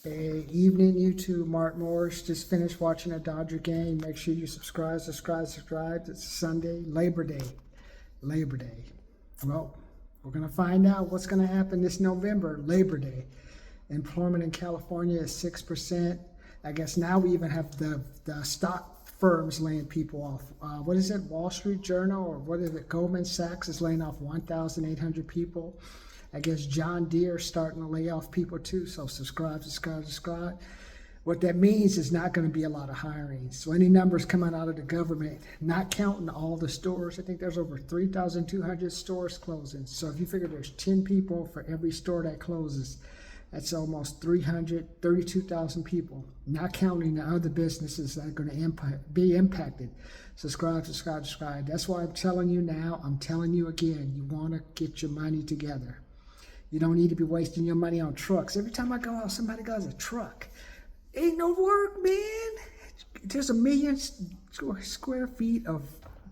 Hey, evening, YouTube. Mark Morris. Just finished watching a Dodger game. Make sure you subscribe. It's Sunday, Labor Day. Labor Day. Well, we're going to find out what's going to happen this November, Labor Day. Employment in California is 6%. I guess now we even have the stock firms laying people off. What is it? Wall Street Journal, or what is it? Goldman Sachs is laying off 1,800 people. I guess John Deere is starting to lay off people too, so subscribe. What that means is not going to be a lot of hiring. So any numbers coming out of the government, not counting all the stores, I think there's over 3,200 stores closing. So if you figure there's 10 people for every store that closes, that's almost 332,000 people, not counting the other businesses that are going to be impacted. Subscribe. That's why I'm telling you now, I'm telling you again, you want to get your money together. You don't need to be wasting your money on trucks. Every time I go out, somebody goes a truck. Ain't no work, man. There's 1 million square feet of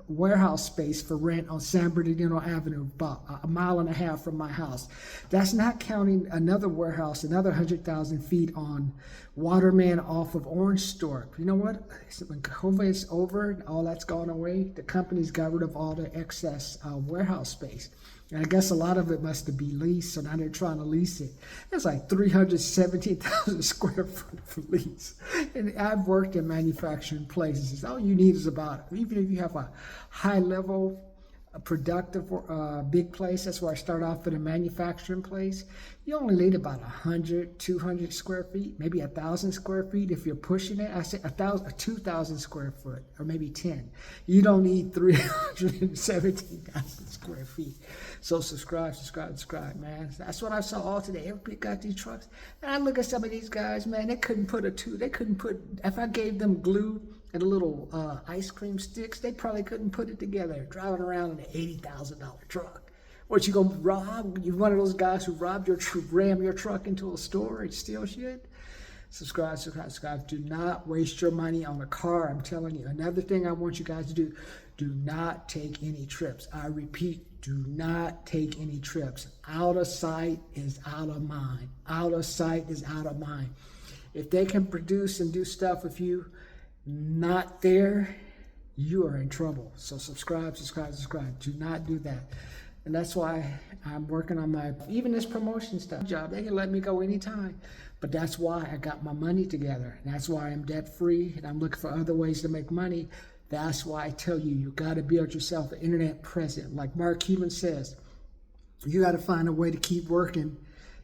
warehouse space for rent on San Bernardino Avenue, about a mile and a half from my house. That's not counting another warehouse, another 100,000 feet on Waterman off of Orange Store. You know what? When COVID is over and all that's gone away, the companies got rid of all the excess warehouse space. And I guess a lot of it must have been leased, so now they're trying to lease it. It's like 317,000 square foot for lease. And I've worked in manufacturing places. All you need is about, even if you have a high level, productive, big place, that's where I start off at a manufacturing place, you only need about 100, 200 square feet, maybe 1,000 square feet if you're pushing it. I say 2,000 square foot, or maybe 10. You don't need 317,000 square feet. So subscribe, man. That's what I saw all today. Everybody got these trucks. And I look at some of these guys, man, they couldn't put, if I gave them glue and a little ice cream sticks, they probably couldn't put it together, driving around in an $80,000 truck. What, you gonna rob? You one of those guys who ram your truck into a store and steal shit? Subscribe. Do not waste your money on a car. I'm telling you. Another thing I want you guys to do not take any trips. I repeat, do not take any trips. Out of sight is out of mind. Out of sight is out of mind. If they can produce and do stuff with you not there, you are in trouble. So subscribe. Do not do that. And that's why I'm working on even this promotion stuff job. They can let me go anytime. But that's why I got my money together. And that's why I'm debt free and I'm looking for other ways to make money. That's why I tell you, you got to build yourself an internet presence. Like Mark Cuban says, you got to find a way to keep working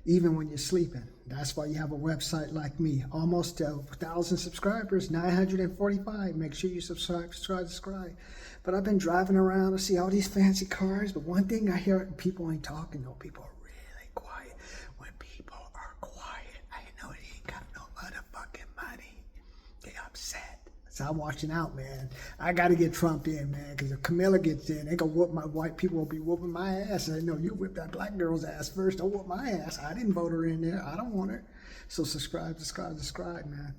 even when you're sleeping. That's why you have a website like me. Almost 1,000 subscribers, 945. Make sure you subscribe. But I've been driving around to see all these fancy cars. But one thing I hear, people ain't talking. No, people are really quiet. When people are quiet, I know they ain't got no motherfucking money. They upset. So I'm watching out, man. I got to get Trump in, man, because if Camilla gets in, they gonna whoop my white people will be whooping my ass. And I know you whip that black girl's ass first. Don't whoop my ass. I didn't vote her in there. I don't want her. So subscribe, man.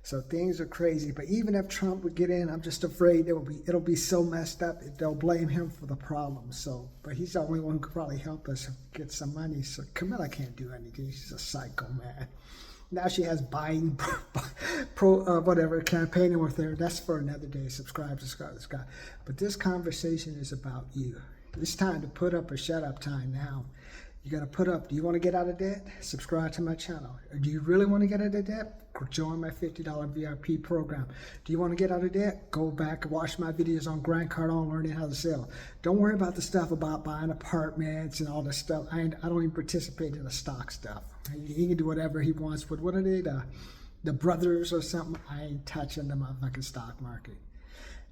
So things are crazy. But even if Trump would get in, I'm just afraid it'll be so messed up. They'll blame him for the problem. So, but he's the only one who could probably help us get some money. So Camilla can't do anything. She's a psycho, man. Now she has Biden campaigning with her. That's for another day. Subscribe. But this conversation is about you. It's time to put up or shut up time now. You got to put up. Do you want to get out of debt? Subscribe to my channel. Or do you really want to get out of debt? Join my $50 VIP program. Do you want to get out of debt? Go back and watch my videos on Grant Cardone learning how to sell. Don't worry about the stuff about buying apartments and all this stuff. I don't even participate in the stock stuff. He can do whatever he wants. But what are they? The brothers or something? I ain't touching the motherfucking stock market.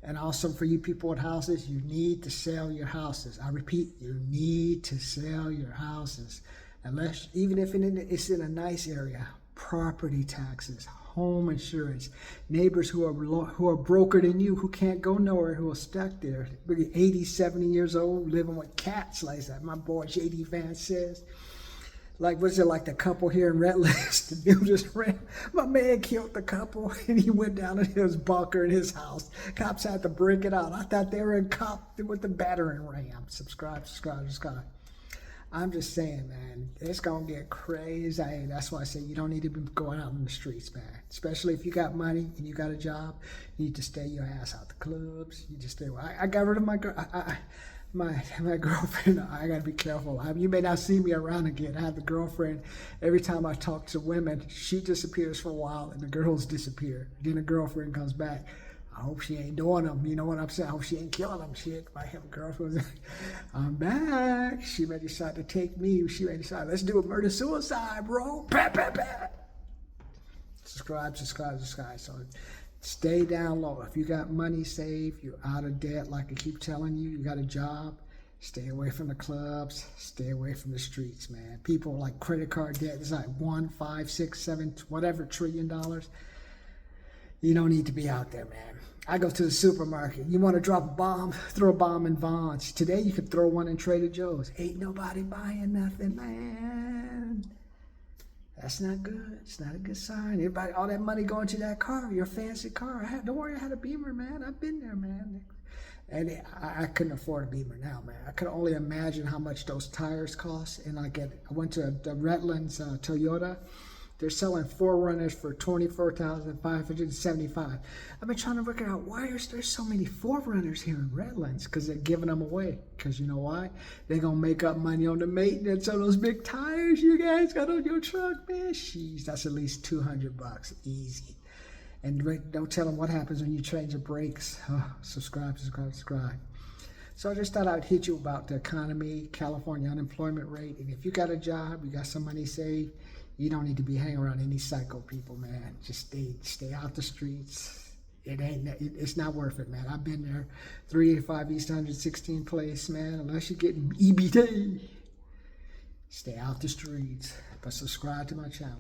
And also for you people with houses, you need to sell your houses. I repeat, you need to sell your houses. Even if it's in a nice area. Property taxes, home insurance, neighbors who are broker than you, who can't go nowhere, who are stuck there, 80, 70 years old, living with cats like that. My boy J.D. Vance says. Like, was it like the couple here in Redlands? The dude just ran. My man killed the couple and he went down in his bunker in his house. Cops had to break it out. I thought they were in cop with the battering ram. Subscribe. I'm just saying, man, it's gonna get crazy. That's why I say you don't need to be going out in the streets, man. Especially if you got money and you got a job, you need to stay your ass out the clubs. You just stay. I got rid of my girl. My girlfriend. I gotta be careful. You may not see me around again. I have the girlfriend. Every time I talk to women, she disappears for a while, and the girls disappear. Then the girlfriend comes back. I hope she ain't doing them. You know what I'm saying? I hope she ain't killing them. Shit, I have a girlfriend. I'm back. She may decide to take me. She may decide, let's do a murder-suicide, bro. Pat, pat, pat. Subscribe. So stay down low. If you got money saved, you're out of debt, like I keep telling you, you got a job, stay away from the clubs, stay away from the streets, man. People like credit card debt is like 1, 5, 6, 7, whatever $trillion. You don't need to be out there, man. I go to the supermarket. You want to drop a bomb? Throw a bomb in Vons. Today you could throw one in Trader Joe's. Ain't nobody buying nothing, man. That's not good. It's not a good sign. Everybody, all that money going to that car, your fancy car. Don't worry, I had a Beamer, man. I've been there, man. And I couldn't afford a Beamer now, man. I could only imagine how much those tires cost. And I went to the Redlands Toyota. They're selling 4Runners for $24,575. I've been trying to work out why is there so many 4Runners here in Redlands? Because they're giving them away. Because you know why? They're going to make up money on the maintenance of those big tires you guys got on your truck, man. Jeez, that's at least $200 easy. And don't tell them what happens when you change the brakes. Oh, subscribe. So I just thought I'd hit you about the economy, California unemployment rate. And if you got a job, you got some money saved, you don't need to be hanging around any psycho people, man. Just stay out the streets. It's not worth it, man. I've been there. 385 East 116 place, man. Unless you're getting EBT, stay out the streets. But subscribe to my channel.